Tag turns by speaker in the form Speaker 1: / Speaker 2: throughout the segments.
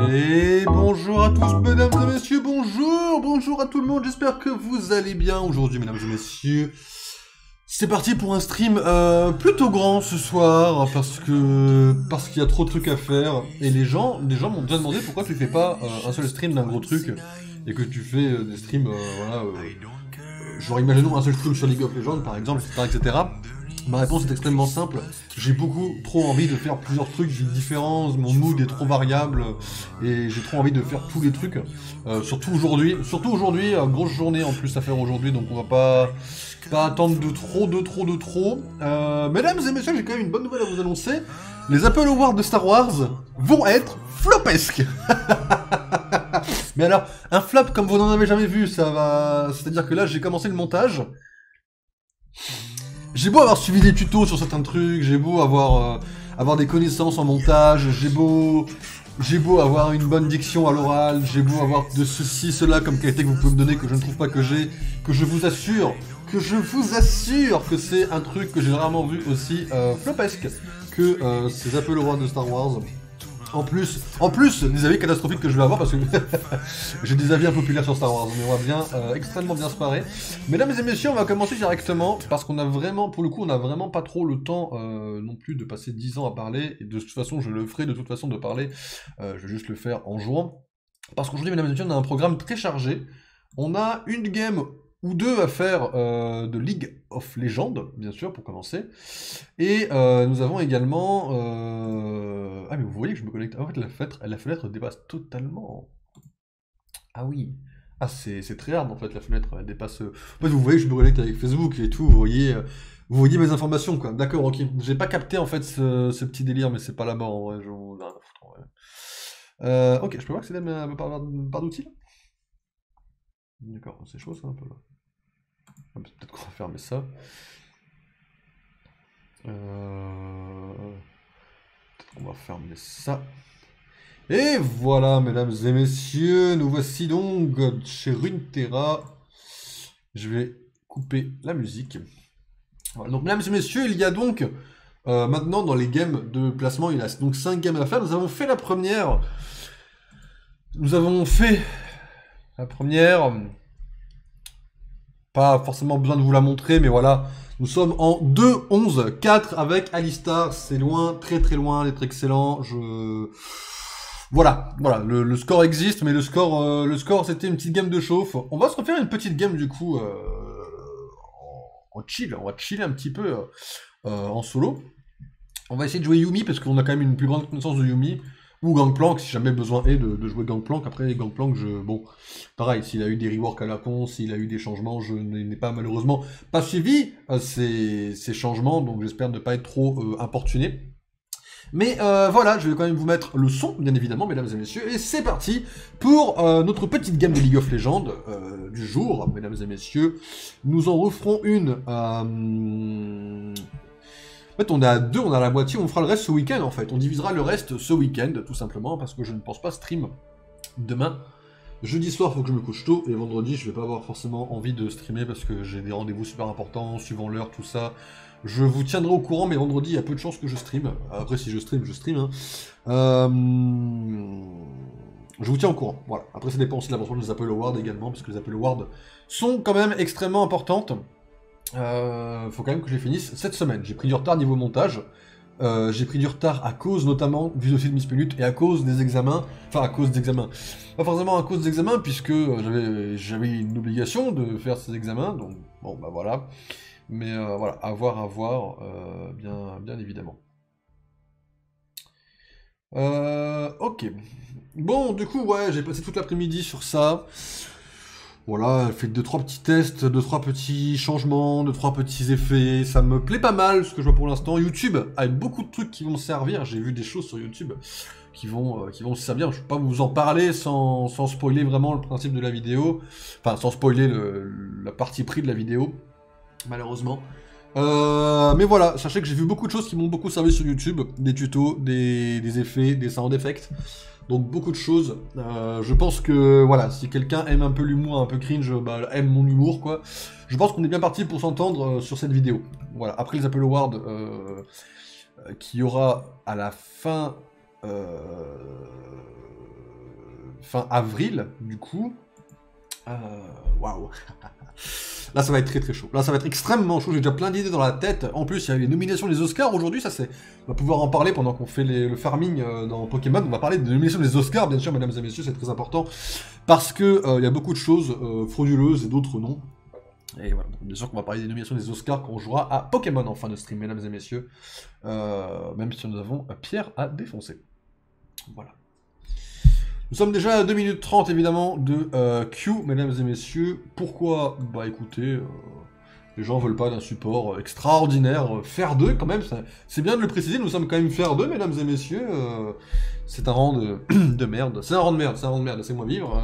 Speaker 1: Et bonjour à tous, mesdames et messieurs, bonjour à tout le monde, j'espère que vous allez bien aujourd'hui, mesdames et messieurs. C'est parti pour un stream plutôt grand ce soir, parce qu'il y a trop de trucs à faire, et les gens m'ont déjà demandé pourquoi tu fais pas un seul stream d'un gros truc, et que tu fais des streams, genre imaginons un seul stream sur League of Legends par exemple, etc. Ma réponse est extrêmement simple, j'ai beaucoup trop envie de faire plusieurs trucs différents, mon mood est trop variable, et j'ai trop envie de faire tous les trucs, surtout aujourd'hui, grosse journée en plus à faire aujourd'hui, donc on va pas attendre de trop. Mesdames et messieurs, j'ai quand même une bonne nouvelle à vous annoncer, les Apple Awards de Star Wars vont être flopesques. Mais alors, un flop comme vous n'en avez jamais vu, ça va... C'est-à-dire que là, j'ai commencé le montage. J'ai beau avoir suivi des tutos sur certains trucs, j'ai beau avoir des connaissances en montage, j'ai beau avoir une bonne diction à l'oral, j'ai beau avoir de ceci, cela comme qualité que vous pouvez me donner que je ne trouve pas que j'ai, que je vous assure que c'est un truc que j'ai rarement vu aussi flopesque que ces Apple Awards de Star Wars. En plus, des avis catastrophiques que je vais avoir parce que j'ai des avis impopulaires sur Star Wars, mais on va bien, extrêmement bien se parer. Mesdames et messieurs, on va commencer directement parce qu'on a vraiment, pour le coup, on a vraiment pas trop le temps non plus de passer 10 ans à parler, et de toute façon, je le ferai de toute façon de parler, je vais juste le faire en jouant. Parce qu'aujourd'hui, mesdames et messieurs, on a un programme très chargé, on a une game ou deux à faire de League of Legends, bien sûr, pour commencer. Et nous avons également... Ah, mais vous voyez que je me connecte... En fait, la fenêtre dépasse totalement... Ah oui. Ah, c'est très hard, en fait, la fenêtre, elle dépasse... En fait, vous voyez que je me connecte avec Facebook et tout, vous voyez mes informations, quoi. D'accord, ok. J'ai pas capté, en fait, ce petit délire, mais c'est pas là-bas, en vrai. J'en ai rien à foutre, en vrai. Ok, je peux voir que c'est ma barre d'outils, là. D'accord, c'est chaud, ça, un peu, là. Peut-être qu'on va fermer ça. Peut-être qu'on va fermer ça. Et voilà, mesdames et messieurs, nous voici donc chez Runeterra. Je vais couper la musique. Voilà, donc, mesdames et messieurs, il y a donc maintenant dans les games de placement, il y a donc 5 games à faire. Nous avons fait la première. Pas forcément besoin de vous la montrer, mais voilà. Nous sommes en 2-11-4 avec Alistar. C'est loin, très loin d'être excellent. Voilà, le score existe, mais le score c'était une petite game de chauffe. On va se refaire une petite game du coup en chill. On va chiller un petit peu en solo. On va essayer de jouer Yumi parce qu'on a quand même une plus grande connaissance de Yumi. Ou Gangplank, si jamais besoin est de jouer Gangplank. Après, Gangplank, bon, pareil, s'il a eu des reworks à la con, s'il a eu des changements, je n'ai pas malheureusement pas suivi ces changements, donc j'espère ne pas être trop importuné. Mais voilà, je vais quand même vous mettre le son, bien évidemment, mesdames et messieurs, et c'est parti pour notre petite game de League of Legends du jour, mesdames et messieurs. Nous en referons une... En fait, on a deux, on a la moitié, on fera le reste ce week-end en fait. On divisera le reste ce week-end, tout simplement, parce que je ne pense pas stream demain. Jeudi soir, faut que je me couche tôt, et vendredi, je vais pas avoir forcément envie de streamer parce que j'ai des rendez-vous super importants, suivant l'heure, tout ça. Je vous tiendrai au courant, mais vendredi, il y a peu de chances que je stream. Après, si je stream, je stream. Hein. Je vous tiens au courant, voilà. Après, ça dépend aussi de l'avancement des Apple Awards également, parce que les Apple Awards sont quand même extrêmement importantes. Faut quand même que je les finisse cette semaine. J'ai pris du retard niveau montage. J'ai pris du retard à cause notamment du dossier de Miss Minute et à cause des examens. Enfin, à cause d'examens. Pas forcément à cause d'examens, puisque j'avais une obligation de faire ces examens. Donc, bon, bah voilà. Mais voilà, à voir, bien évidemment. Ok. Bon, du coup, ouais, j'ai passé toute l'après-midi sur ça. Voilà, elle fait 2-3 petits tests, 2-3 petits changements, 2-3 petits effets. Ça me plaît pas mal ce que je vois pour l'instant. YouTube a beaucoup de trucs qui vont me servir. J'ai vu des choses sur YouTube qui vont se servir. Je ne peux pas vous en parler sans spoiler vraiment le principe de la vidéo. Enfin, sans spoiler la partie pris de la vidéo, malheureusement. Mais voilà, sachez que j'ai vu beaucoup de choses qui m'ont beaucoup servi sur YouTube. Des tutos, des effets, des sound effects. Donc beaucoup de choses. Je pense que voilà, si quelqu'un aime un peu l'humour, un peu cringe, bah, aime mon humour quoi. Je pense qu'on est bien parti pour s'entendre sur cette vidéo. Voilà. Après les Apple Awards, qu'il y aura à la fin avril, du coup. Waouh. Là, ça va être très très chaud. Là, ça va être extrêmement chaud. J'ai déjà plein d'idées dans la tête. En plus, il y a les nominations des Oscars aujourd'hui. Ça, c'est. On va pouvoir en parler pendant qu'on fait le farming dans Pokémon. On va parler des nominations des Oscars, bien sûr, mesdames et messieurs. C'est très important parce que il y a beaucoup de choses frauduleuses et d'autres non. Et voilà. Bien sûr qu'on va parler des nominations des Oscars quand on jouera à Pokémon en fin de stream, mesdames et messieurs. Même si nous avons Pierre à défoncer. Voilà. Nous sommes déjà à 2 minutes 30 évidemment de Q, mesdames et messieurs. Pourquoi? Bah écoutez, les gens veulent pas d'un support extraordinaire. Faire 2 quand même, c'est bien de le préciser, nous sommes quand même faire 2, mesdames et messieurs. C'est un rang de merde. C'est un rang de merde, laissez-moi vivre.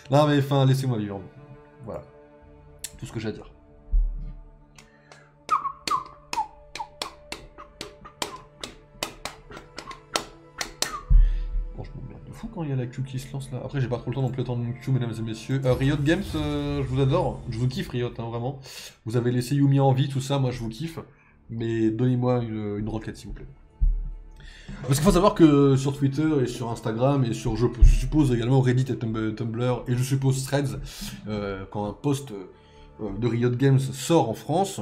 Speaker 1: Non mais enfin, laissez-moi vivre. Voilà. Tout ce que j'ai à dire. Quand il y a la queue qui se lance là. Après j'ai pas trop le temps non plus d'attendre une queue, mesdames et messieurs. Riot Games, je vous adore. Je vous kiffe Riot, hein, vraiment. Vous avez laissé Yumi en vie, tout ça, moi je vous kiffe. Mais donnez-moi une roquette s'il vous plaît. Parce qu'il faut savoir que sur Twitter et sur Instagram et sur je suppose également Reddit et Tumblr et je suppose Threads, quand un post de Riot Games sort en France,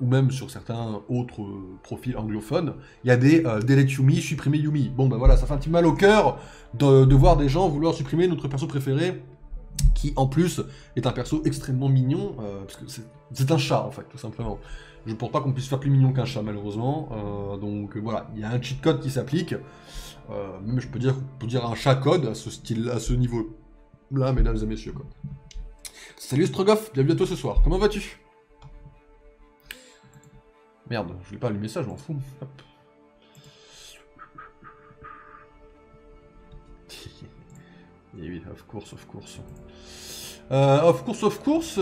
Speaker 1: ou même sur certains autres profils anglophones, il y a des delete Yumi, supprimer Yumi. Bon ben voilà, ça fait un petit mal au cœur de voir des gens vouloir supprimer notre perso préféré, qui en plus est un perso extrêmement mignon, parce que c'est un chat en fait, tout simplement. Je ne pense pas qu'on puisse faire plus mignon qu'un chat malheureusement, donc voilà, il y a un cheat code qui s'applique, même je peux dire un chat code à ce style, à ce niveau-là, mesdames et messieurs quoi. Salut Strogoff, bienvenue à toi ce soir, comment vas-tu? Merde, je voulais pas allumer ça, je m'en fous. Hop. Et oui, of course. Of course.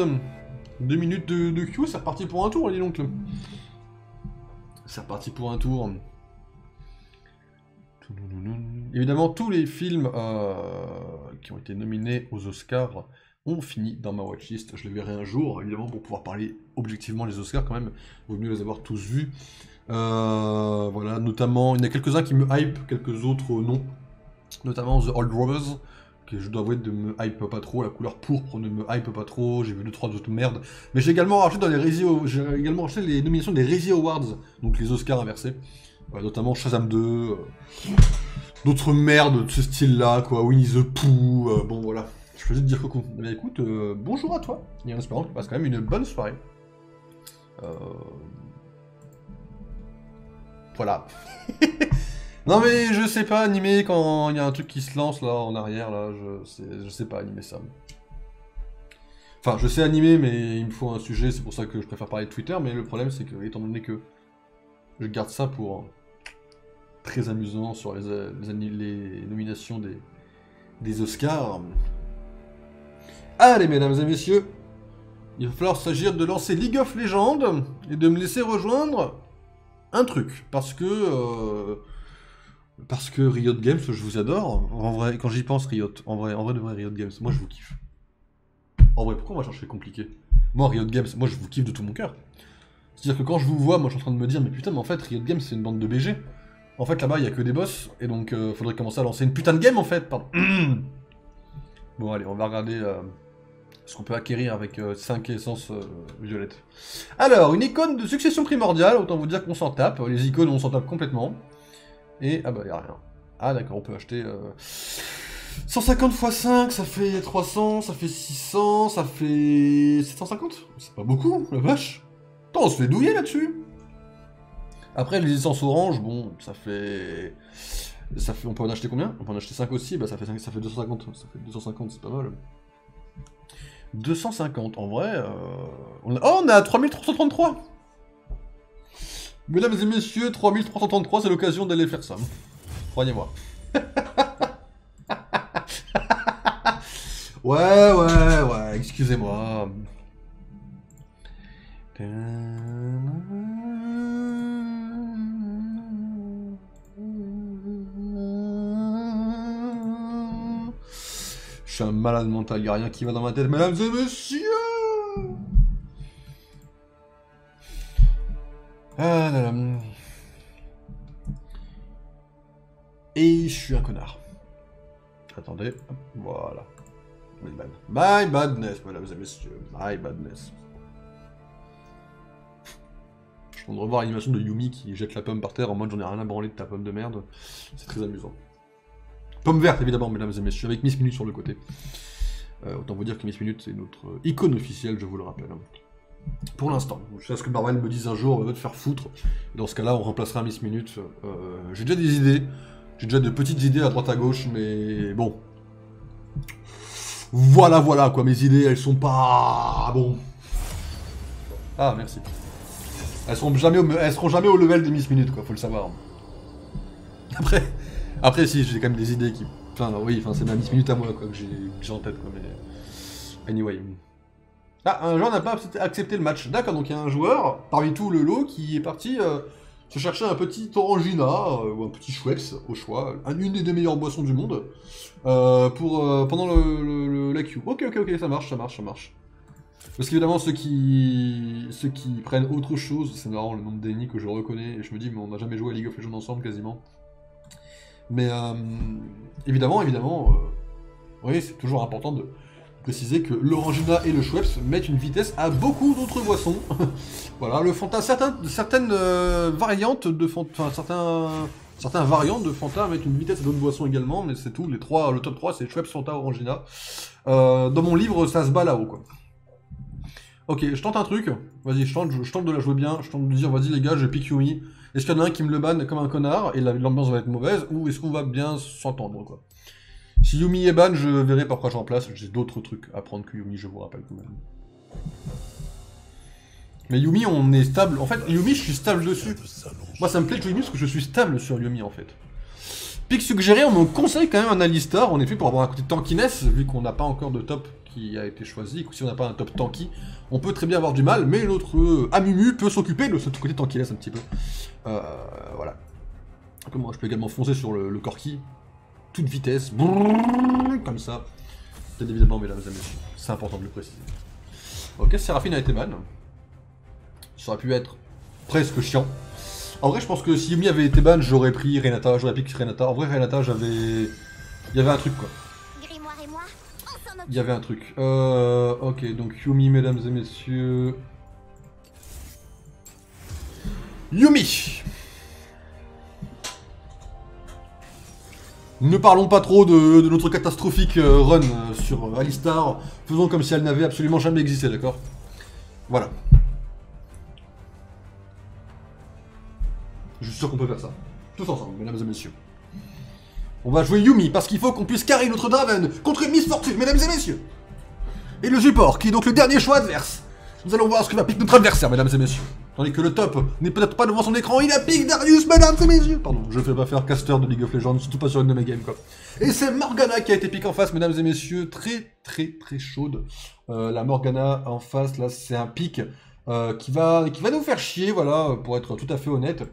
Speaker 1: 2 minutes de queue, c'est reparti pour un tour, dis donc. C'est reparti pour un tour. Évidemment, tous les films qui ont été nominés aux Oscars ont fini dans ma watchlist. Je les verrai un jour, évidemment, pour pouvoir parler objectivement les Oscars quand même. Il vaut mieux les avoir tous vus. Voilà, notamment, il y en a quelques-uns qui me hype, quelques autres non. Notamment The Old Rovers, que je dois avouer de me hype pas trop. La couleur pourpre ne me hype pas trop. J'ai vu 2-3 autres merdes. Mais j'ai également racheté les nominations des Razzie Awards, donc les Oscars inversés. Notamment Shazam 2, d'autres merdes de ce style-là, quoi. Winnie the Pooh, bon voilà. Je choisis de dire coucou. Eh bien écoute, bonjour à toi, et en espérant que tu passes quand même une bonne soirée. Voilà. Non mais je sais pas animer quand il y a un truc qui se lance là en arrière, là, je sais pas animer ça. Enfin, je sais animer, mais il me faut un sujet, c'est pour ça que je préfère parler de Twitter, mais le problème c'est que, étant donné que je garde ça pour très amusant sur les nominations des Oscars. Allez, mesdames et messieurs, il va falloir s'agir de lancer League of Legends et de me laisser rejoindre un truc. Parce que Riot Games, je vous adore. En vrai, quand j'y pense, Riot. En vrai de vrai, Riot Games, moi je vous kiffe. En vrai, pourquoi moi je cherche compliqué? Moi, Riot Games, moi je vous kiffe de tout mon cœur. C'est-à-dire que quand je vous vois, moi je suis en train de me dire, mais putain, mais en fait, Riot Games c'est une bande de BG. En fait, là-bas, il y a que des boss, et donc faudrait commencer à lancer une putain de game en fait, pardon. Bon, allez, on va regarder ce qu'on peut acquérir avec 5 essences violettes. Alors, une icône de succession primordiale, autant vous dire qu'on s'en tape. Les icônes, on s'en tape complètement. Et, ah bah, y a rien. Ah d'accord, on peut acheter 150 x 5, ça fait 300, ça fait 600, ça fait 750. C'est pas beaucoup, la vache. Attends, on se fait douiller là-dessus. Après, les essences orange, bon, ça fait... On peut en acheter combien? On peut en acheter 5 aussi, bah ça fait 250. Ça fait 250, c'est pas mal. 250, en vrai... Oh, on est à 3333. Mesdames et messieurs, 3333, c'est l'occasion d'aller faire ça. Croyez-moi. Ouais, excusez-moi. Je suis un malade mental, y'a rien qui va dans ma tête, mesdames et messieurs. Ah, là, là. Et je suis un connard. Attendez, hop, voilà. My badness, mesdames et messieurs. My badness. Je viens de revoir l'animation de Yumi qui jette la pomme par terre en mode j'en ai rien à branler de ta pomme de merde. C'est très amusant. Pomme verte évidemment, mesdames et messieurs, avec Miss Minute sur le côté. Autant vous dire que Miss Minute c'est notre icône officielle, je vous le rappelle. Pour l'instant. Je sais ce que Marvel me dise un jour, on va te faire foutre. Dans ce cas-là, on remplacera Miss Minute. J'ai déjà des idées. J'ai déjà de petites idées à droite à gauche, mais bon. Voilà, voilà, quoi, mes idées, elles sont pas... Bon. Ah, merci. Elles seront jamais au level des Miss Minute, quoi, faut le savoir. Après si, j'ai quand même des idées qui... Enfin, oui, enfin, c'est ma Miss Minute à moi, quoi, que j'ai en tête, quoi, mais... Anyway. Ah, un joueur n'a pas accepté le match. D'accord, donc il y a un joueur, parmi tout le lot, qui est parti se chercher un petit Orangina, ou un petit Schweppes, au choix, une des deux meilleures boissons du monde, pendant la queue. Ok, ça marche. Parce qu'évidemment, ceux qui prennent autre chose, c'est marrant le nombre d'ennemis que je reconnais, et je me dis, mais on n'a jamais joué à League of Legends ensemble, quasiment. Mais, évidemment, oui, c'est toujours important de préciser que l'Orangina et le Schweppes mettent une vitesse à beaucoup d'autres boissons. Voilà, le Fanta, certaines variantes de Fanta, certains variantes de Fanta mettent une vitesse à d'autres boissons également, mais c'est tout, le top 3 c'est Schweppes, Fanta, Orangina. Dans mon livre, ça se bat là-haut, quoi. Ok, je tente un truc, vas-y, je tente de la jouer bien, je tente de dire, vas-y les gars, je pique Yumi. Est-ce qu'il y en a un qui me le banne comme un connard, et l'ambiance va être mauvaise, ou est-ce qu'on va bien s'entendre, quoi. Si Yumi est ban, je verrai par quoi je remplace. J'ai d'autres trucs à prendre que Yumi, je vous rappelle quand même. Mais Yumi, on est stable. En fait, Yumi, je suis stable dessus. Moi, ça me plaît de jouer Yumi parce que je suis stable sur Yumi, en fait. Pic suggéré, on me conseille quand même un Alistar, en effet, pour avoir un côté tankiness, vu qu'on n'a pas encore de top qui a été choisi. Si on n'a pas un top tanky, on peut très bien avoir du mal, mais notre Amumu peut s'occuper de ce côté tankiness un petit peu. Voilà. Comme moi, je peux également foncer sur le Corki. Toute vitesse, brrr, comme ça. Bien évidemment, mesdames et messieurs, c'est important de le préciser. Ok, Séraphine a été ban. Ça aurait pu être presque chiant. En vrai, je pense que si Yumi avait été ban, j'aurais pris Renata, j'aurais piqué Renata. En vrai, Renata, il y avait un truc, quoi. Il y avait un truc. Ok, donc Yumi, mesdames et messieurs. Yumi! Ne parlons pas trop de notre catastrophique run sur Alistar. Faisons comme si elle n'avait absolument jamais existé, d'accord? Voilà. Je suis sûr qu'on peut faire ça. Tous ensemble, mesdames et messieurs. On va jouer Yumi, parce qu'il faut qu'on puisse carry notre Draven contre une Miss Fortune, mesdames et messieurs. Et le support, qui est donc le dernier choix adverse. Nous allons voir ce que va piquer notre adversaire, mesdames et messieurs. Tandis que le top n'est peut-être pas devant son écran, il a pique Darius, mesdames et messieurs. Pardon, je fais pas faire caster de League of Legends, surtout pas sur une de mes games, quoi. Et c'est Morgana qui a été pique en face, mesdames et messieurs, très chaude. La Morgana en face, là, c'est un pic qui va nous faire chier, voilà, pour être tout à fait honnête.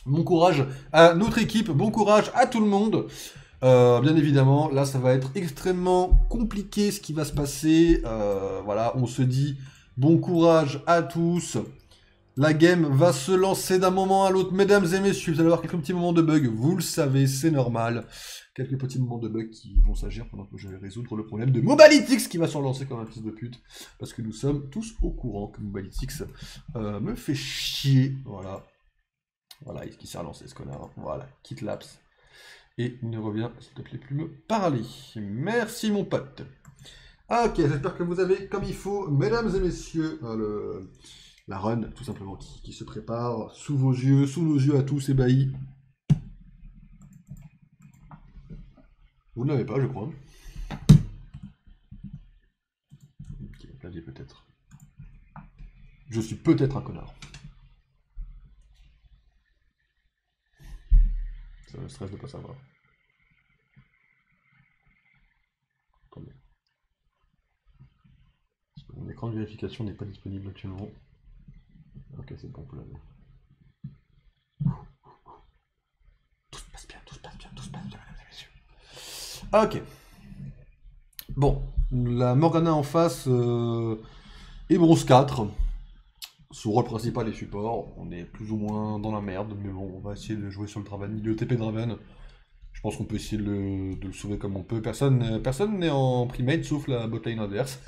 Speaker 1: Bon courage à notre équipe, bon courage à tout le monde. Bien évidemment, là ça va être extrêmement compliqué ce qui va se passer. Voilà, on se dit bon courage à tous. La game va se lancer d'un moment à l'autre. Mesdames et messieurs, vous allez avoir quelques petits moments de bug. Vous le savez, c'est normal. Quelques petits moments de bug qui vont s'agir pendant que je vais résoudre le problème de Mobalytics qui va se relancer comme un fils de pute. Parce que nous sommes tous au courant que Mobalytics me fait chier. Voilà. Voilà, qui s'est relancé ce connard. Voilà, quitte l'apse. Et ne reviens, s'il te plaît, plus me parler. Merci mon pote. Ok, j'espère que vous avez comme il faut, mesdames et messieurs, la run, tout simplement, qui se prépare sous vos yeux, sous nos yeux à tous ébahis. Vous ne l'avez pas, je crois. Ok, clavier peut-être. Je suis peut-être un connard. Ça me stresse de pas savoir. Attendez. Mon écran de vérification n'est pas disponible actuellement. Ok, c'est bon, on peut l'avoir. Tout se passe bien, mesdames et messieurs. Ok. Bon, la Morgana en face est bronze 4. Son rôle principal est support, on est plus ou moins dans la merde, mais bon, on va essayer de jouer sur le Draven. Il est TP Draven. Je pense qu'on peut essayer de le sauver comme on peut. Personne n'est en primate sauf la botlane adverse.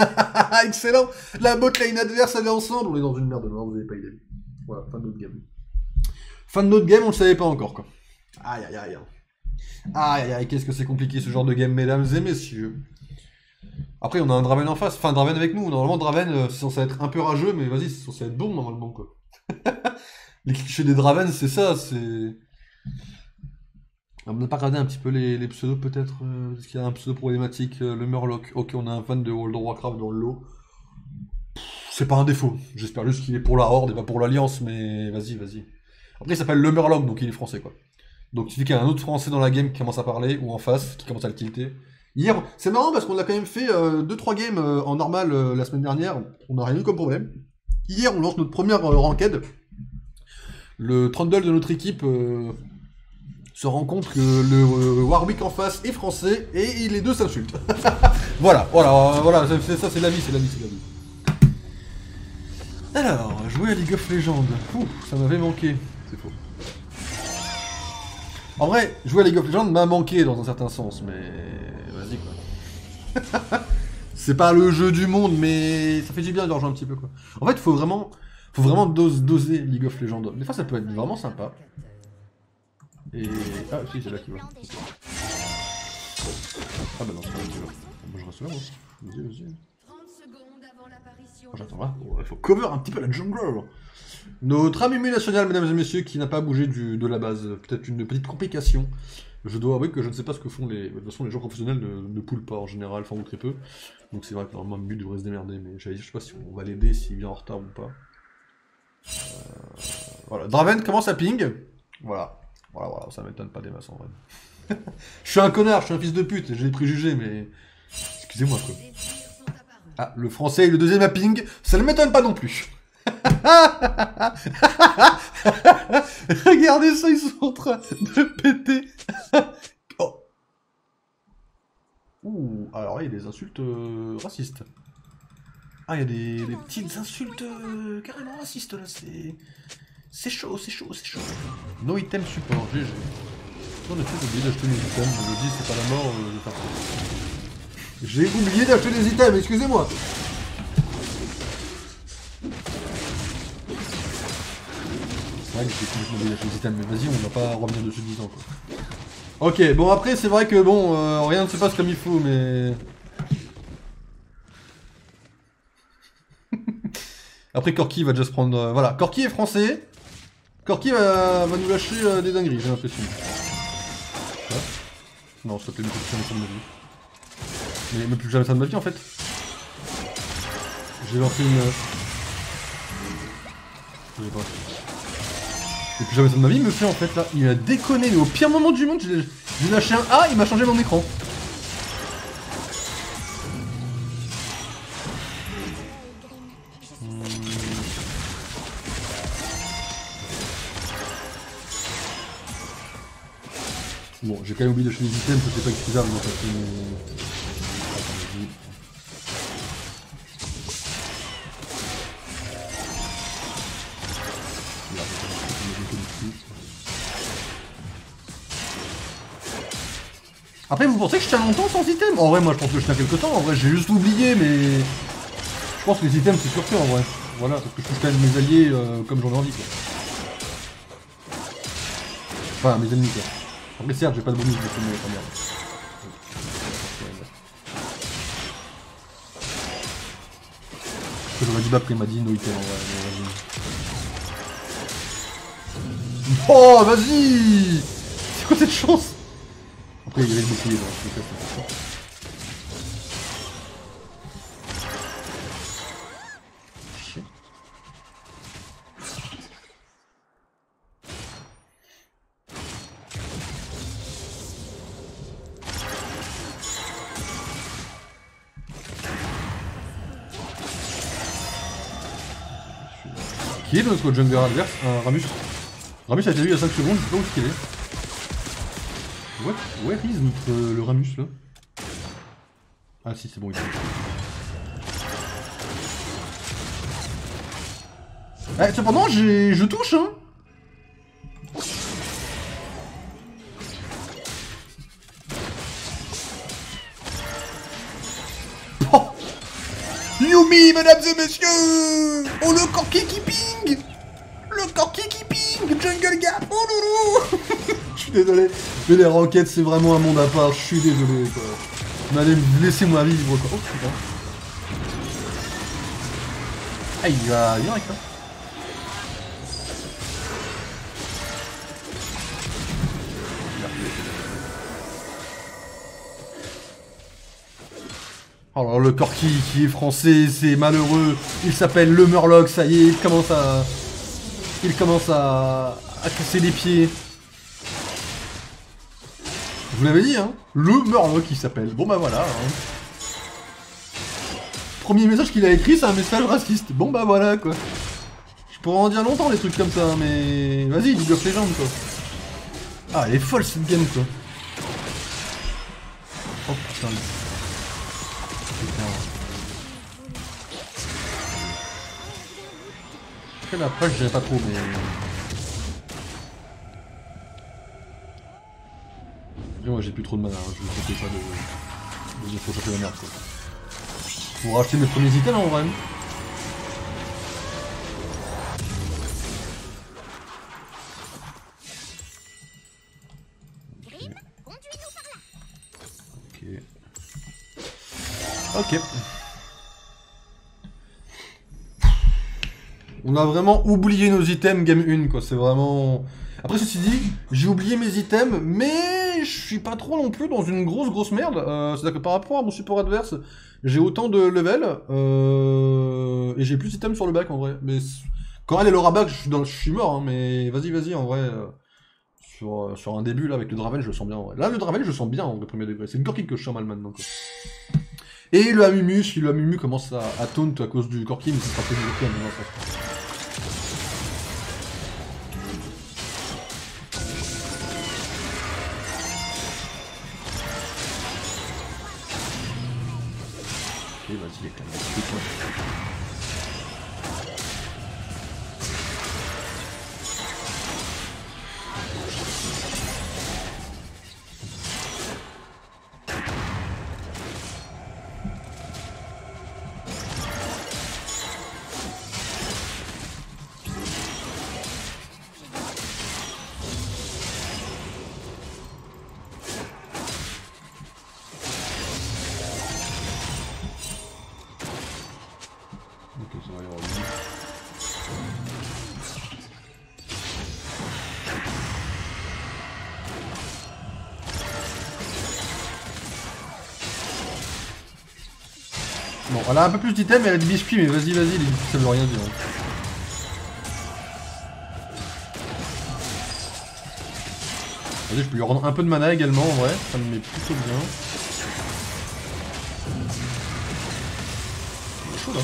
Speaker 1: Excellent. La botlane adverse, elle est ensemble. On est dans une merde noire, vous n'avez pas idée. Voilà, fin de notre game. Fin de notre game, on le savait pas encore, quoi. Aïe, aïe, aïe. Aïe, aïe, aïe, qu'est-ce que c'est compliqué ce genre de game, mesdames et messieurs. Après, on a un Draven en face. Enfin, Draven avec nous. Normalement, Draven, c'est censé être un peu rageux, mais vas-y, c'est censé être bon, normalement, quoi. Les clichés des Draven, c'est ça, c'est... On n'a pas regardé un petit peu les pseudos, peut-être est-ce qu'il y a un pseudo problématique le Murloc. Ok, on a un fan de World of Warcraft dans le lot. C'est pas un défaut. J'espère juste qu'il est pour la Horde et pas pour l'Alliance, mais vas-y, vas-y. Après, il s'appelle le Murloc, donc il est français, quoi. Donc, il suffit qu'il y a un autre français dans la game qui commence à parler, ou en face, qui commence à le tilter. Hier, c'est marrant parce qu'on a quand même fait 2-3 games en normal la semaine dernière. On n'a rien eu comme problème. Hier, on lance notre première ranked. Le Trundle de notre équipe se rend compte que le Warwick en face est français et les deux s'insultent. Voilà, ça c'est la vie, c'est la vie, c'est la vie. Alors, jouer à League of Legends. Ça m'avait manqué. C'est faux. En vrai, jouer à League of Legends m'a manqué dans un certain sens, mais... Vas-y, quoi. C'est pas le jeu du monde, mais ça fait du bien de rejoindre un petit peu, quoi. En fait, faut vraiment doser League of Legends. Des fois, ça peut être vraiment sympa. Et... Ah, si, c'est là qui va. Ah bah non, c'est pas là qui va. Bon, je reste là, moi. Vas-y, vas-y. Oh, j'attends là. Il faut cover un petit peu la jungle. Notre ami national, mesdames et messieurs, qui n'a pas bougé de la base. Peut-être une petite complication. Je dois avouer que je ne sais pas ce que font les... De toute façon, les joueurs professionnels ne poulent pas en général, enfin ou très peu. Donc c'est vrai que normalement, le but devrait se démerder. Mais je sais pas si on va l'aider, s'il vient en retard ou pas. Voilà. Draven commence à ping. Voilà. Voilà, ça m'étonne pas des masses en vrai. Je suis un connard, je suis un fils de pute, j'ai des préjugés, mais... Excusez-moi, quoi. Ah, le français est le deuxième à ping, ça ne m'étonne pas non plus. Regardez ça, ils sont en train de péter. Oh. Ouh, alors là, il y a des insultes racistes. Ah, il y a des petites insultes carrément racistes, là, c'est... C'est chaud, c'est chaud, c'est chaud. No item support, GG. En effet, j'ai oublié d'acheter mes items, je le dis, c'est pas la mort de faire ça. J'ai oublié d'acheter des items, excusez-moi. C'est vrai que j'ai complètement oublié d'acheter des items, mais vas-y, on va pas revenir dessus 10 ans, quoi. Ok, bon après, c'est vrai que bon, rien ne se passe comme il faut, mais... Après, Corki va déjà se prendre... voilà, Corki est français. Corki va nous lâcher des dingueries, j'ai l'impression. Non, ça peut me plus jamais ça de ma vie. Mais plus jamais ça de ma vie en fait. J'ai lancé une... Je sais pas. Et plus jamais ça de ma vie, monsieur en fait là. Il a déconné, mais au pire moment du monde, j'ai lâché un A, il m'a changé mon écran. Bon, j'ai quand même oublié d'acheter des items, ça c'est pas excusable, donc ça fait mon... Après, vous pensez que je tiens longtemps sans item? En vrai, moi je pense que je tiens quelques temps, en vrai j'ai juste oublié, mais... Je pense que les items c'est surtout en vrai. Voilà, parce que je touche quand même mes alliés comme j'en ai envie, quoi. Enfin, mes ennemis, quoi. Après, certes, j'ai pas de bonus de ce mais merde. J'aurais dû après, il m'a dit no item en vrai, mais vas-y. Oh, vas-y! C'est quoi cette chance? Après, il y avait le bouclier, donc c'est ça. Qui est notre jungler adverse? Un Ramus. Ramus a été vu il y a 5 secondes, je sais pas où est-ce qu'il est. Where is notre, le Ramus là? Ah si, c'est bon, il est. Cependant, je touche, hein. Oh Yumi, mesdames et messieurs. Oh, le Corki qui ping. Le Corki qui ping. Jungle Gap. Oh loulou. Je suis désolé. Mais les roquettes, c'est vraiment un monde à part. Je suis désolé, quoi. Mais allez, laissez-moi vivre, quoi. Oh, putain. Ah, il va avec ça. Alors le Corki qui est français, c'est malheureux. Il s'appelle le Murloc, ça y est, il commence à casser les pieds. Je vous l'avais dit, hein. Le Murloc il s'appelle. Bon bah voilà. Hein. Premier message qu'il a écrit, c'est un message raciste. Bon bah voilà quoi. Je pourrais en dire longtemps des trucs comme ça, mais vas-y, League of Legends quoi. Ah, elle est folle cette game quoi. Oh putain. Après la proche, je dirais pas trop, mais... Et moi j'ai plus trop de mana, hein. Je ne comptais pas de faut choper la merde quoi. Pour racheter mes premiers items en vrai. Ok. On a vraiment oublié nos items game 1 quoi, c'est vraiment... Après ceci dit, j'ai oublié mes items, mais je suis pas trop non plus dans une grosse merde. C'est-à-dire que par rapport à mon support adverse, j'ai autant de level, et j'ai plus d'items sur le bac en vrai. Mais quand elle est le rabat, je suis mort, hein, mais vas-y en vrai. Sur un début là avec le Draven, je le sens bien en vrai. Là le Draven, je le sens bien en premier degré. C'est une Corki que je sens mal maintenant quoi. Et le Amumu commence à taunt à cause du Corki, mais c'est pas que du Corki à mon sens. Ok, vas-y, éclate. Bon, elle a un peu plus d'items, elle a des biscuits, mais vas-y, les biscuits, ça veut rien dire. Vas-y, je peux lui rendre un peu de mana également, en vrai, ça me met plutôt bien. C'est chaud, là.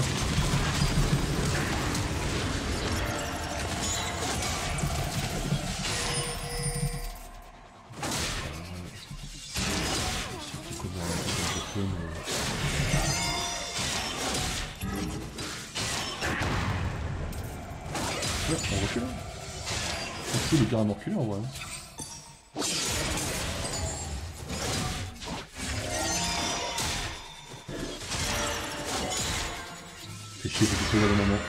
Speaker 1: On recule. C'est fou de carrément reculer en vrai. Fait chier quelque chose à le moment.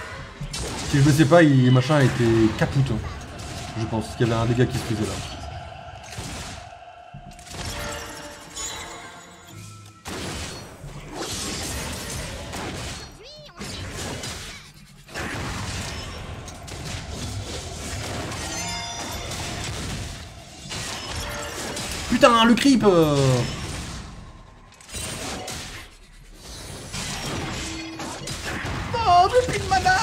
Speaker 1: Si je ne sais pas, machin était capoute. Hein. Je pense qu'il y avait un dégât qui se faisait là. Putain, le creep Non, j'ai plus de mana.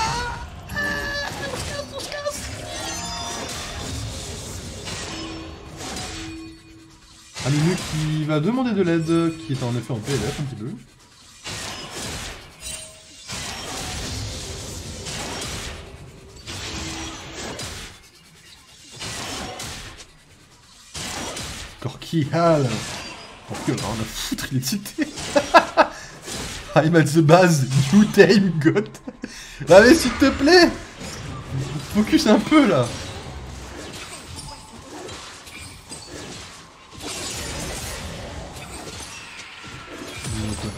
Speaker 1: On se casse. Amumu qui va demander de l'aide, qui est en effet en PLF un petit peu. Corki Hal. Corki, on a rien à foutre, il est cité. I'm at the base, you tame God. Allez, s'il te plaît. Focus un peu là.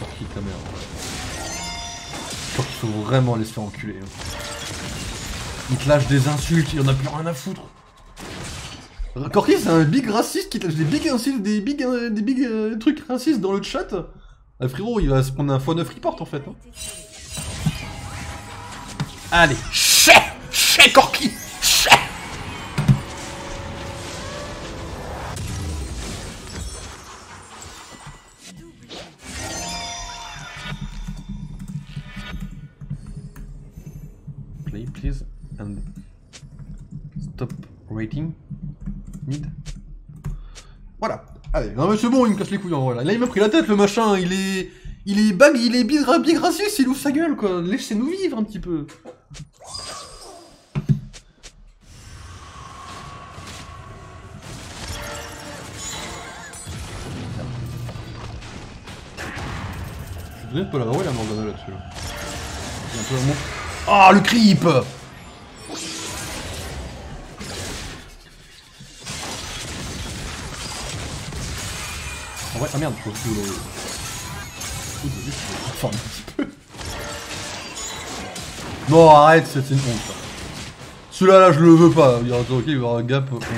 Speaker 1: Corki ta mère. Corki faut vraiment les se faire enculer. Il te lâche des insultes, il en a plus rien à foutre. Corki c'est un big raciste qui te lâche des big insultes, des big trucs racistes dans le chat. Ah, frérot il va se prendre un x9 report en fait. Hein. Allez, chais Corki, chais. Play please and stop rating mid. Voilà. Allez, non mais c'est bon, il me casse les couilles en vrai là. Là il m'a pris la tête le machin, il est big raciste, il ouvre sa gueule quoi. Laissez-nous vivre un petit peu. Je vais peut-être pas la la Morgana là-dessus. Là. Un peu un mot. Ah le creep. En vrai, ah merde, je trouve que enfin, un petit peu. Non, arrête, c'est une honte. Celui-là, là, je le veux pas. Il y aura ok, il va y avoir un gap pour le gip.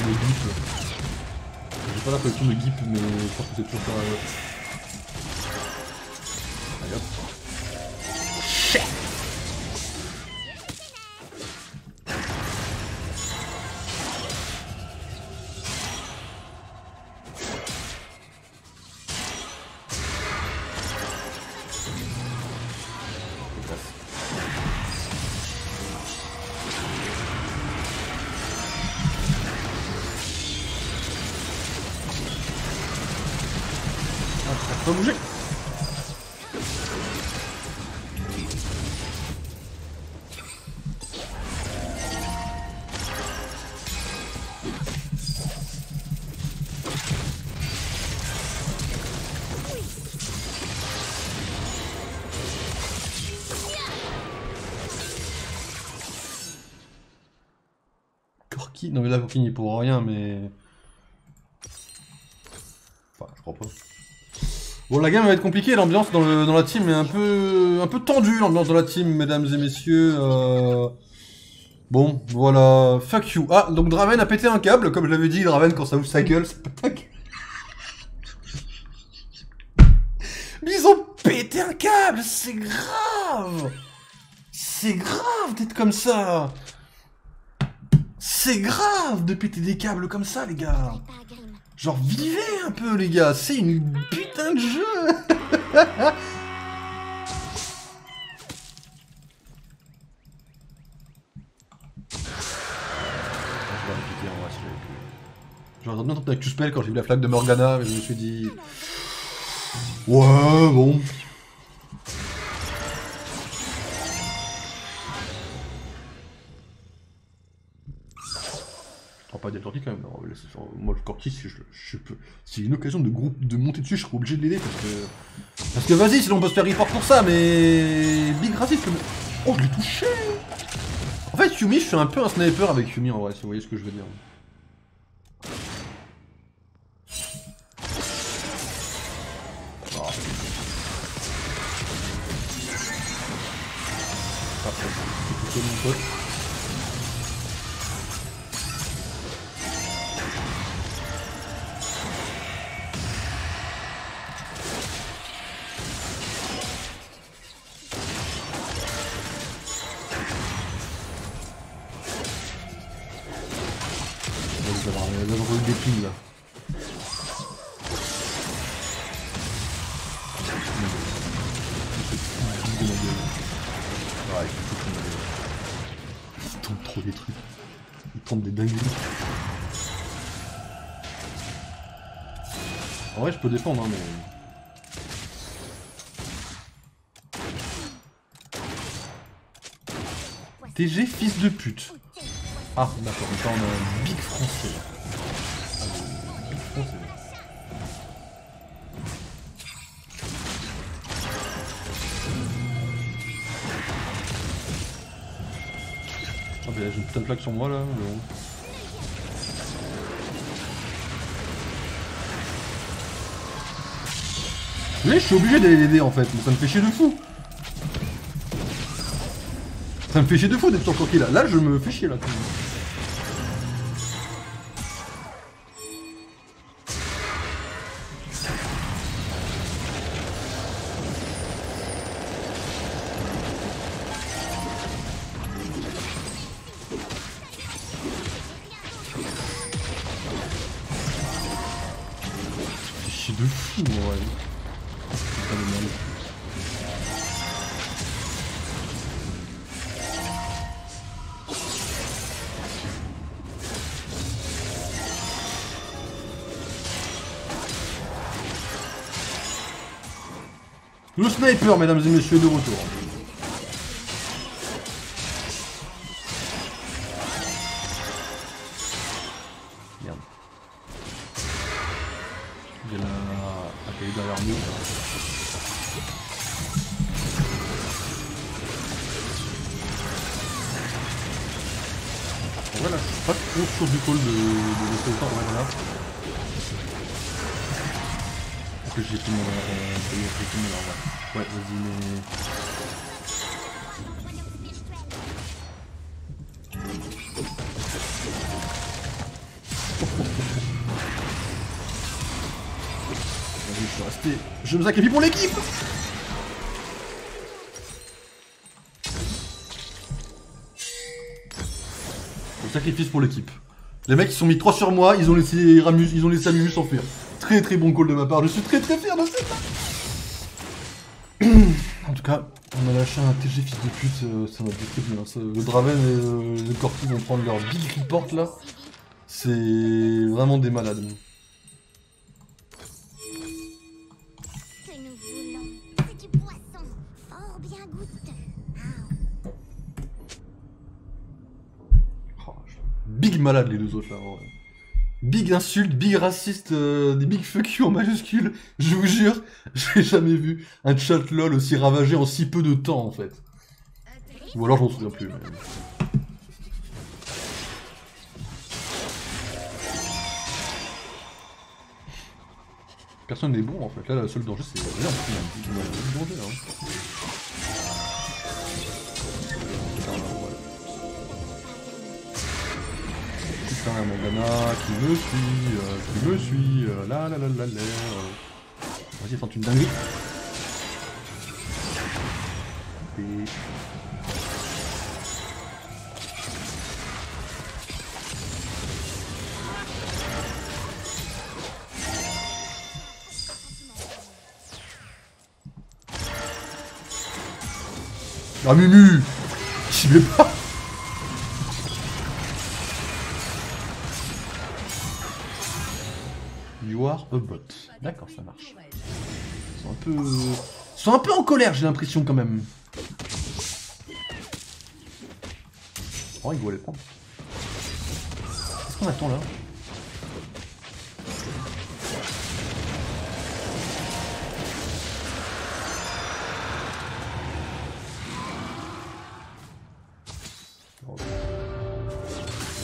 Speaker 1: J'ai pas la collection de gip, mais je pense que c'est toujours ça. Allez hop. Pas bouger. Corki, non mais là Corki il est pour rien mais... Enfin je crois pas. Bon la game va être compliquée, l'ambiance dans la team est un peu tendue, l'ambiance dans la team mesdames et messieurs. Bon voilà, fuck you. Ah donc Draven a pété un câble, comme je l'avais dit, Draven quand ça ouvre sa gueule, ça pète un câble. Mais ils ont pété un câble, c'est grave. C'est grave d'être comme ça. C'est grave de péter des câbles comme ça les gars. Genre vivez un peu les gars, c'est une putain de jeu. J'aurais bien tenté avec Q-Spell quand j'ai vu la flaque de Morgana, mais je me suis dit... Ouais, bon... Pas d'être Corki quand même. Non, moi le Corki je peux. C'est une occasion de monter dessus, je serais obligé de l'aider parce que vas-y sinon on peut se faire report pour ça mais big raciste. Oh je l'ai touché. En fait Yumi je suis un peu un sniper avec Yumi en vrai si vous voyez ce que je veux dire. Oh. Parfait. C'est plutôt mon pote. Des pings là. Ouais, il tente trop des trucs. Il tente des dingueries. En vrai je peux défendre hein mais... TG fils de pute. Ah d'accord, donc là on a un big français là. Big français là. Ah mais là je ne stun plaque sur moi là. Mais bon. Mais je suis obligé d'aller l'aider en fait, mais ça me fait chier de fou. Ça me fait chier de fou d'être sur coquille là. Là je me fais chier là. De fou, ouais. Le sniper, mesdames et messieurs, de retour. Merde. Il y a la caille derrière nous. En vrai là, je suis pas trop sûr du call de rester autant. Ouais, voilà. Parce que j'ai tout mon argent. Ouais, vas-y, mais... Vas-y, je suis resté. Je me sacrifie pour l'équipe. Le sacrifice pour l'équipe. Les mecs ils sont mis 3 sur moi, ils ont laissé Ramus, ils ont laissé Amumus s'enfuir. Très très bon call de ma part, je suis très très fier de cette match. En tout cas, on a lâché un TG fils de pute, ça m'a fait très bien. Le Draven et le Corki vont prendre leur big report là. C'est vraiment des malades.
Speaker 2: Que nous voulons, c'est du poisson, fort bien goûteux.
Speaker 1: Oh, big malade les deux autres là. Ouais. Big insulte, big raciste, des big fuck you en majuscule. Je vous jure, j'ai jamais vu un chat lol aussi ravagé en si peu de temps en fait. Ou alors je m'en souviens plus. Mais... Personne n'est bon en fait. Là, le seul danger c'est rien. Il y a un danger hein. Putain, Morgana qui me suit, la. Vas-y, tente une dinguerie. Et... Ah Mumu, j'y vais pas. You are a bot. D'accord, ça marche. Ils sont un peu en colère, j'ai l'impression quand même. Oh, ils vont les prendre. Qu'est-ce qu'on attend là?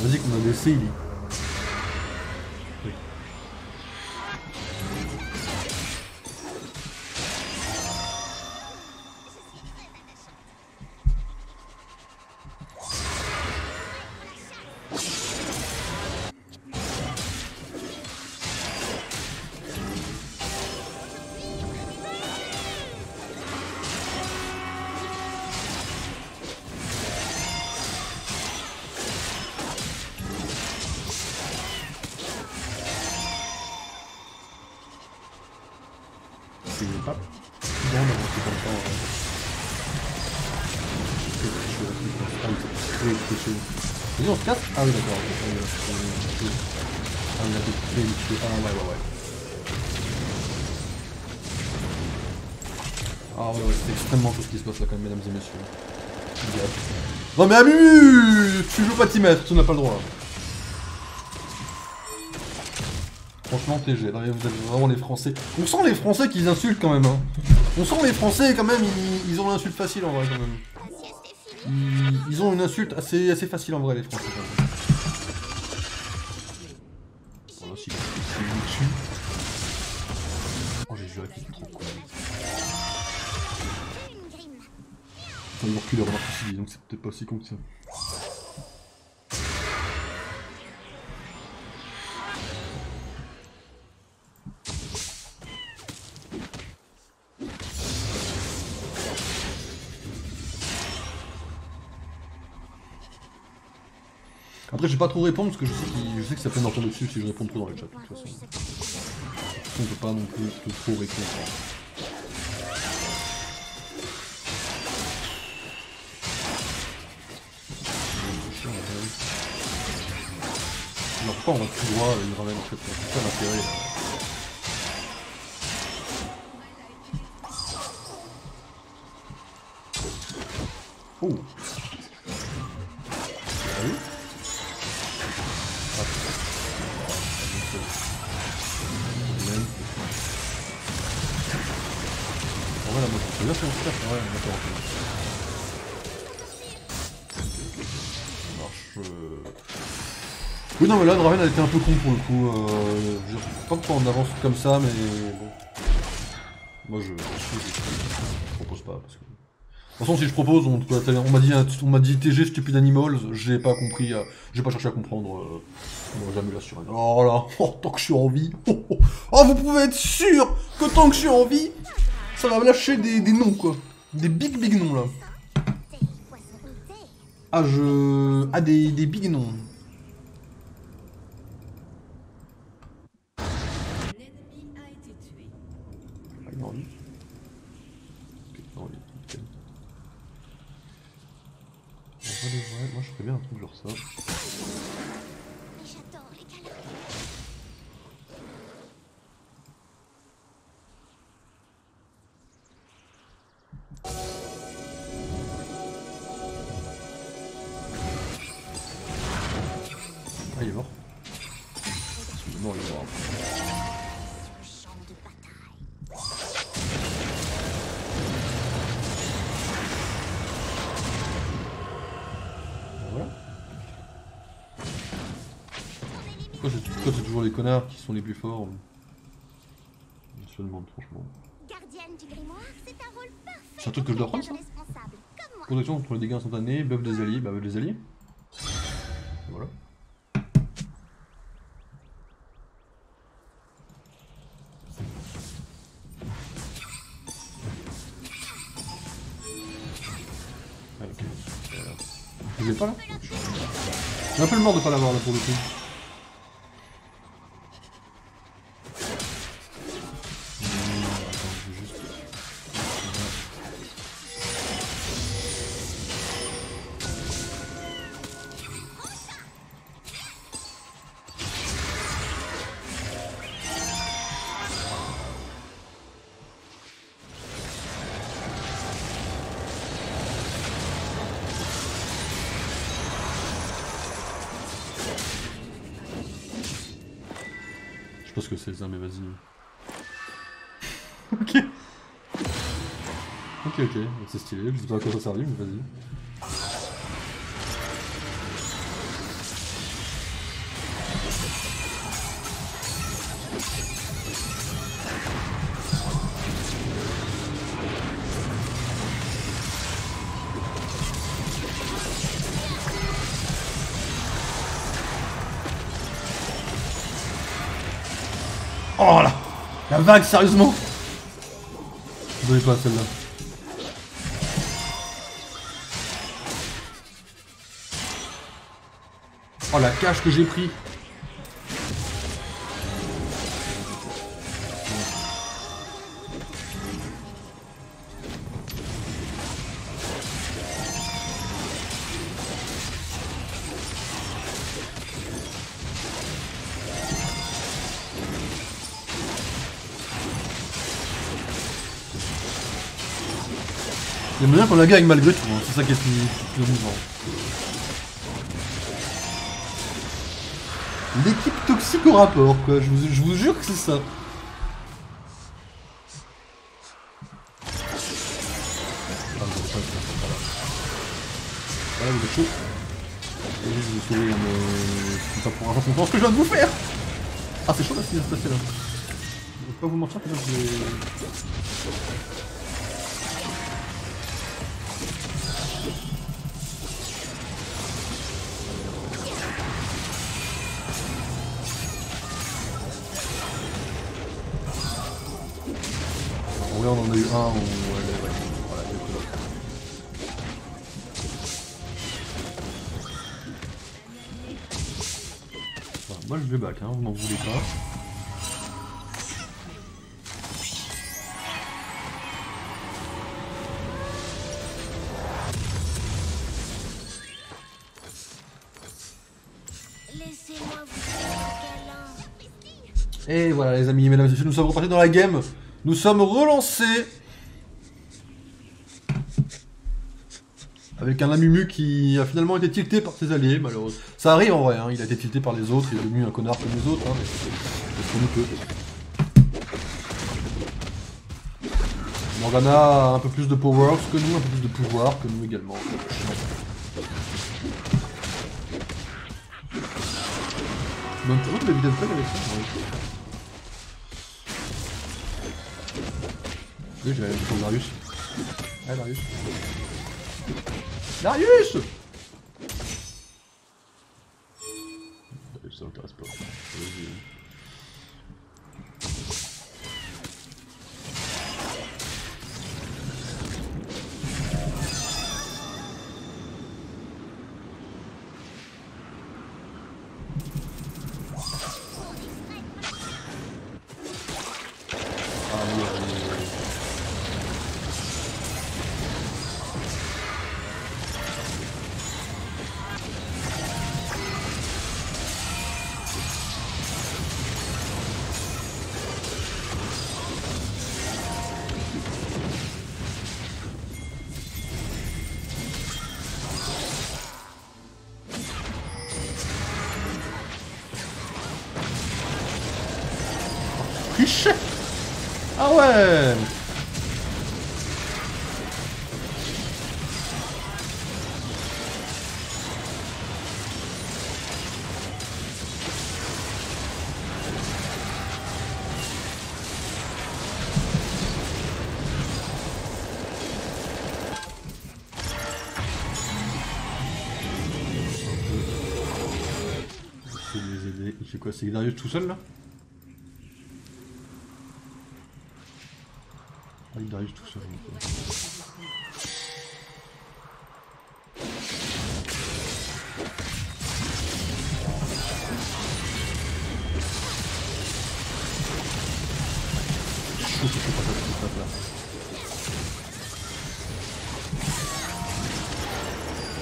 Speaker 1: Vas-y qu'on a laissé, il est... Oui. C'est pas bon d'avancer comme ça. Très chaud. Vas-y, on se casse? Ah oui, d'accord. Ah, on a des très chaud. Ah ouais. Ah ouais, c'est extrêmement chaud ce qui se passe là quand même, mesdames et messieurs. Non mais Amu, tu joues pas timètre, tu n'as pas le droit. Franchement TG, là, vous êtes vraiment les Français. On sent les Français qu'ils insultent quand même hein. On sent les Français quand même, ils ont l'insulte facile en vrai quand même.
Speaker 2: La sieste est finie.
Speaker 1: Ils ont une insulte assez facile en vrai, les Français. Voilà, si c'est dessus. Oh, j'ai juré qu'il était trop con. Attends, il recule, remarque ici, donc c'est peut-être pas aussi con que ça. Après, je vais pas trop répondre parce que je sais que ça peut m'en tomber dessus si je réponds trop dans le chat. De toute façon, on peut pas non plus trop répondre. Alors pourquoi on va tout droit, il ramène en fait, c'est ça l'intérêt. Oh. Ah oui. En vrai, la moto, c'est bien si on se tape, ouais, d'accord. Ça marche. Oui, non, mais là, Draven a été un peu con pour le coup. Je sais pas pourquoi on avance comme ça, mais bon. Moi, je propose pas. Parce que... De toute façon, si je propose, on m'a dit TG Stupid Animals, j'ai pas compris, j'ai pas cherché à comprendre. Moi, jamais là sur un. Oh là, oh, tant que je suis en vie. Oh, vous pouvez être sûr que tant que je suis en vie, ça va me lâcher des noms, quoi. Des big noms, là. Ah, Ah, des big noms. Non, oui. Okay, non, oui. Okay. En vrai, moi je ferais bien un truc genre ça. Ah, il est mort. Non, il est mort. Voilà. Pourquoi c'est toujours les connards qui sont les plus forts? Je me demande franchement. C'est un truc que je dois prendre ça? Protection contre les dégâts instantanés, buff des alliés, bah buff des alliés. Voilà. Ah, ok. Voilà. Vous êtes pas là? J'ai un peu le mort de pas l'avoir là pour le coup. Je pense que c'est ça, mais vas-y. Ok. Ok, c'est stylé, je sais pas à quoi ça servit, mais vas-y. Oh là, la vague, sérieusement. Je donnais pas celle-là. Oh la cache que j'ai pris. Il y a moyen qu'on la gagne malgré tout, hein. C'est ça qui est plus amusant. L'équipe toxique au rapport, quoi, je vous jure que c'est ça. fait chaud. Et je vais sauver c'est pas pour un content ce que je viens de vous faire. Ah c'est chaud là ce qui vient de se passer là. Je vais pas vous mentir que là je vais... Ouais, on en a eu un où voilà, voilà, moi je vais back, hein, vous m'en voulez pas.
Speaker 2: Laissez-moi vous faire un câlin.
Speaker 1: Et voilà les amis, mesdames et messieurs, nous sommes repartis dans la game. Nous sommes relancés. Avec un Amumu qui a finalement été tilté par ses alliés, malheureusement. Ça arrive en vrai, hein, il a été tilté par les autres, il est devenu un connard comme les autres, hein, mais c'est ce qu'on peut. Morgana a un peu plus de power que nous, un peu plus de pouvoir que nous également. Donc, oh, la vidéo avec ça. Oui, j'ai pour Darius. Ah, Darius. Darius! Darius, ça m'intéresse pas. Triche. Ah ouais. Je vais les aider. Il fait quoi? C'est Darius tout seul là? Ah, il Darius tout seul. Okay. Chaud, c'est pas ça là.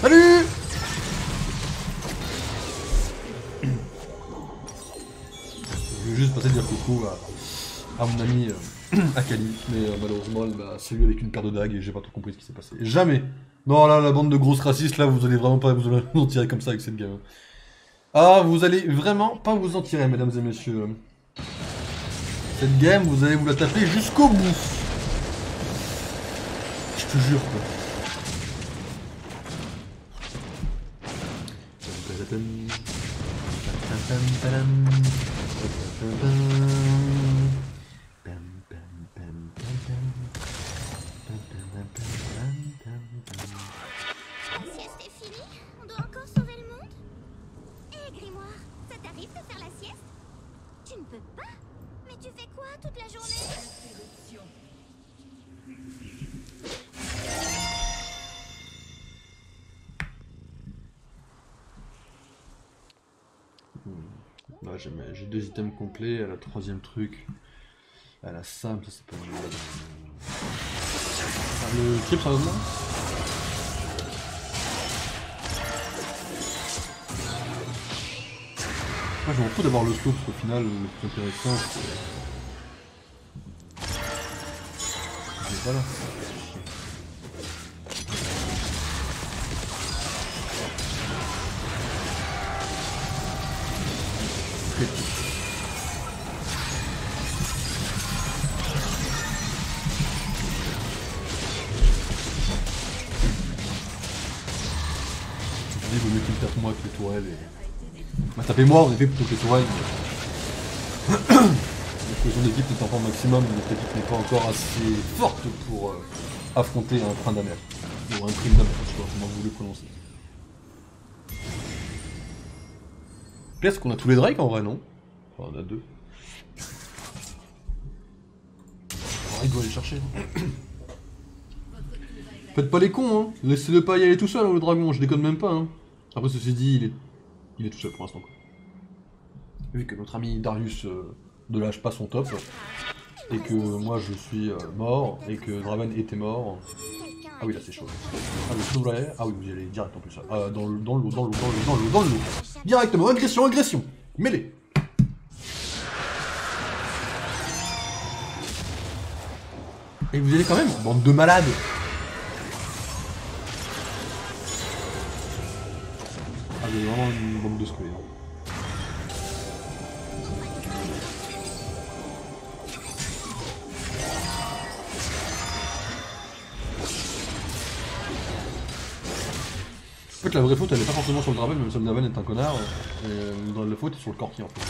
Speaker 1: Salut! Je vais juste passer dire coucou à mon ami Akali, mais malheureusement c'est lui avec une paire de dagues et j'ai pas trop compris ce qui s'est passé. Jamais! Non là, la bande de grosses racistes là, vous allez vraiment pas vous en tirer comme ça avec cette game. Ah, vous allez vraiment pas vous en tirer, mesdames et messieurs. Cette game, vous allez vous la taper jusqu'au bout. Je te jure quoi.
Speaker 2: La sieste est finie? On doit encore sauver le monde? Hé, Grimoire, ça t'arrive de faire la sieste? Tu ne peux pas? Mais tu fais quoi toute la journée?
Speaker 1: Là, j'ai 2 items complets, à la 3ème truc. À la simple, ça c'est pas mal. Ah, le trip, ça va bien? Moi je m'en fous d'avoir le slow parce qu'au final le plus intéressant c'est... Voilà. peut-être moi que les tourelles et... Bah tapez-moi en effet plutôt que les tourelles. Mais... La cohésion d'équipe n'étant pas au maximum, notre équipe n'est pas encore assez forte pour affronter un train d'amer. Ou un prime d'amer, je sais pas comment vous voulez prononcer. Est-ce qu'on a tous les drakes en vrai, non? Enfin, on a 2. Oh, il doit aller chercher. Faites pas les cons, hein. Laissez-le pas y aller tout seul, hein, le dragon, je déconne même pas, hein. Après, ceci dit, il est tout seul pour l'instant, quoi. Vu que notre ami Darius ne lâche pas son top, et que moi je suis mort, et que Draven était mort. Ah oui, là c'est chaud. Ah, le double air. Ah oui, vous y allez direct en plus. Dans l'eau. Directement, agression. Mêlée. Et vous y allez quand même, bande de malades. Ah, vous avez vraiment une bande de squares. En fait, la vraie faute, elle est pas forcément sur le Draven, même si le Draven est un connard. La faute est sur le Corki en fait.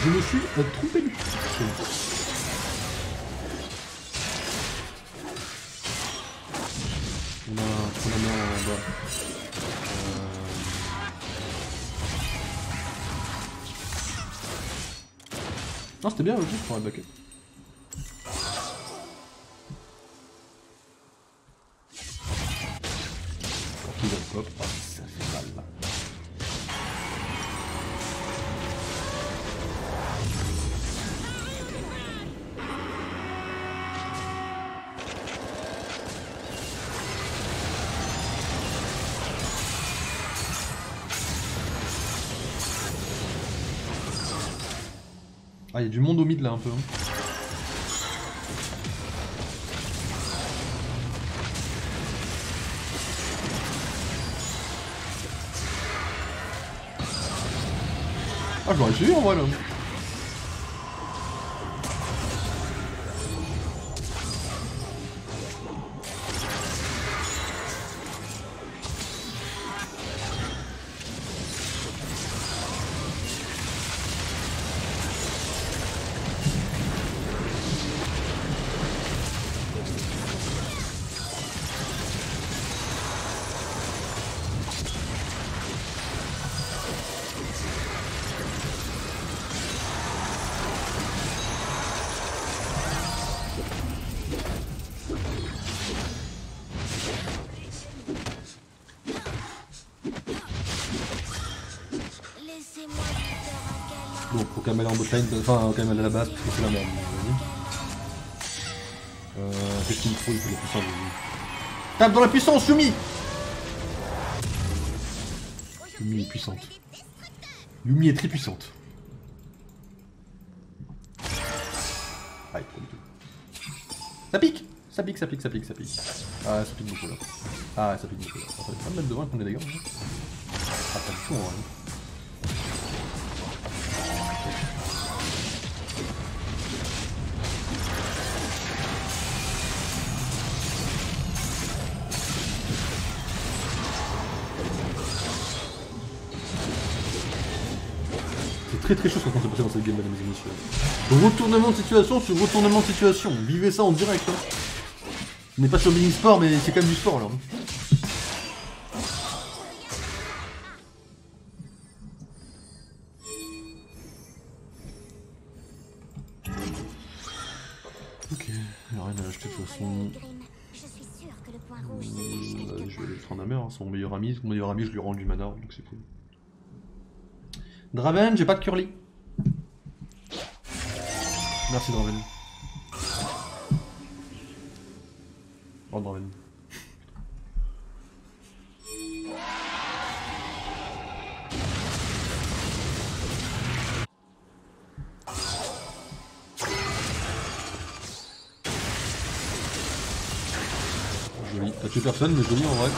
Speaker 1: Je me suis trompé du tout. On a un main en bas. Non, c'était bien le jeu pour un bucket. Pop, ah, ça fait mal là. Ah, il y a du monde au mid là un peu. Hein. Ah, je l'aurais suivi en vrai là. Bon, faut quand même aller en botlane, enfin quand même aller à la base parce que c'est la merde. Qu'est-ce qu'il me faut? Il faut la puissance. Tape dans la puissance, Yumi! Yumi est puissante. Yumi est très puissante. Aïe, pas du tout. Ça pique! Ça pique. Ah, ça pique beaucoup là. Ah, ça pique beaucoup là. Ça va pas me mettre devant et prendre des dégâts. Ah, pas du tout en vrai. Très chaud ce qu'on s'est passé dans cette game, mesdames et messieurs. Retournement de situation sur retournement de situation. Vivez ça en direct. Hein. On n'est pas sur Being Sport, mais c'est quand même du sport là. Ok, il n'y a rien à acheter de toute façon. Je vais aller prendre la mer, hein. C'est mon meilleur ami. Mon meilleur ami, je lui rends du mana, donc c'est cool. Draven, j'ai pas de curly. Merci Draven. Oh Draven. Joli. T'as tué personne, mais joli en vrai.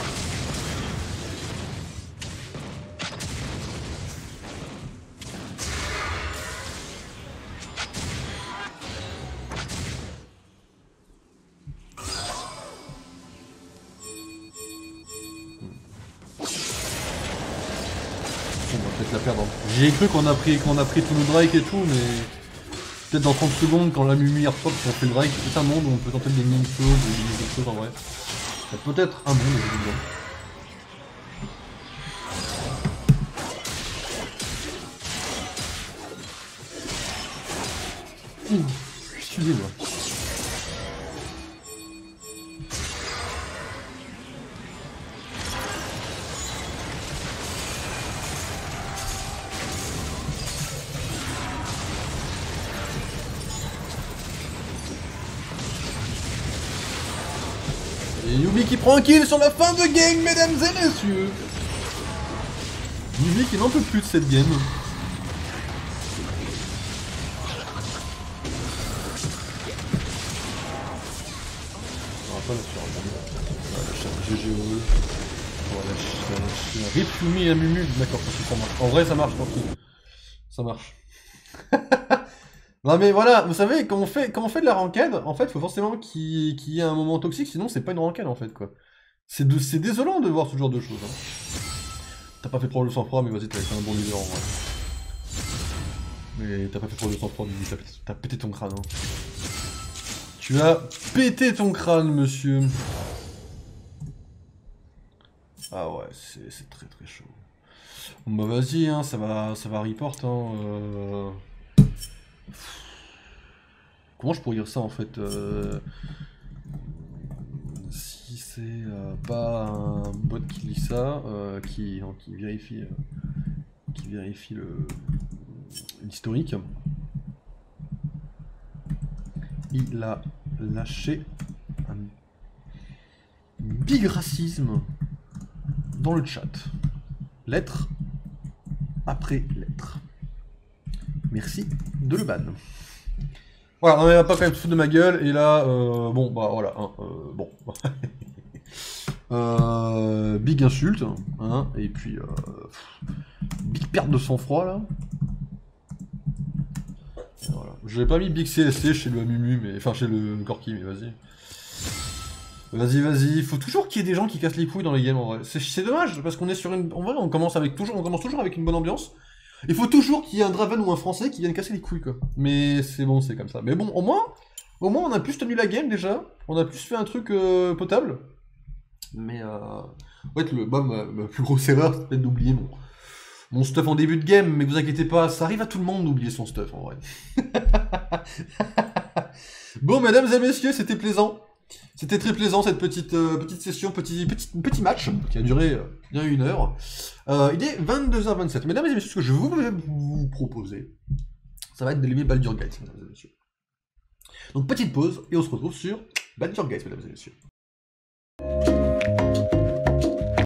Speaker 1: la perdre. J'ai cru qu'on a pris tout le Drake et tout, mais peut-être dans 30 secondes, quand la Mumi repop, on fait le Drake, c'est un monde où on peut tenter de gagner une chose, de gagner quelque chose en vrai. C'est peut-être un bon, évidemment. Excusez-moi. Et Yubi qui prend un kill sur la fin de game, mesdames et messieurs. Yubi qui n'en peut plus de cette game. Pas la GG voilà, Rip Yumi et Mumu, d'accord, ça marche. En vrai ça marche, tranquille. Ça marche. Non mais voilà, vous savez, quand on fait de la ranked, en fait, il faut forcément qu'il y ait un moment toxique, sinon c'est pas une ranked en fait, quoi. C'est désolant de voir ce genre de choses. Hein. T'as pas fait preuve de sang-froid, mais vas-y, t'as été un bon leader en vrai. Mais t'as pas fait preuve de sang-froid, t'as pété ton crâne. Hein. Tu as pété ton crâne, monsieur. Ah ouais, c'est très très chaud. Bon bah vas-y, hein, ça va report. Hein, Comment je pourrais dire ça en fait si c'est pas un bot qui lit ça, qui vérifie l'historique. Il a lâché un big racisme dans le chat. Lettre après lettre. Merci de le ban. Voilà, on va pas quand même se foutre de ma gueule, et là, bon, bah voilà, hein, bon. Big insulte, hein, et puis, big perte de sang-froid, là. Voilà. Je n'ai pas mis Big CSC chez le Mumu, mais enfin chez le Corki, mais vas-y. Vas-y, il faut toujours qu'il y ait des gens qui cassent les couilles dans les games en vrai. C'est dommage, parce qu'on est sur une. En vrai, on commence toujours avec une bonne ambiance. Il faut toujours qu'il y ait un Draven ou un Français qui vienne casser les couilles, quoi. Mais c'est bon, c'est comme ça. Mais bon, au moins, on a plus tenu la game déjà. On a plus fait un truc potable. Mais en fait, ma plus grosse erreur, c'est peut-être d'oublier mon stuff en début de game, mais vous inquiétez pas, ça arrive à tout le monde d'oublier son stuff en vrai. Bon, mesdames et messieurs, c'était plaisant. C'était très plaisant cette petite session, petit match qui a duré bien 1 heure. Il est 22h27. Mesdames et messieurs, ce que je vais vous proposer, ça va être de l'aimer Baldur's Gate, mesdames et messieurs. Donc petite pause et on se retrouve sur Baldur's Gate, mesdames et messieurs.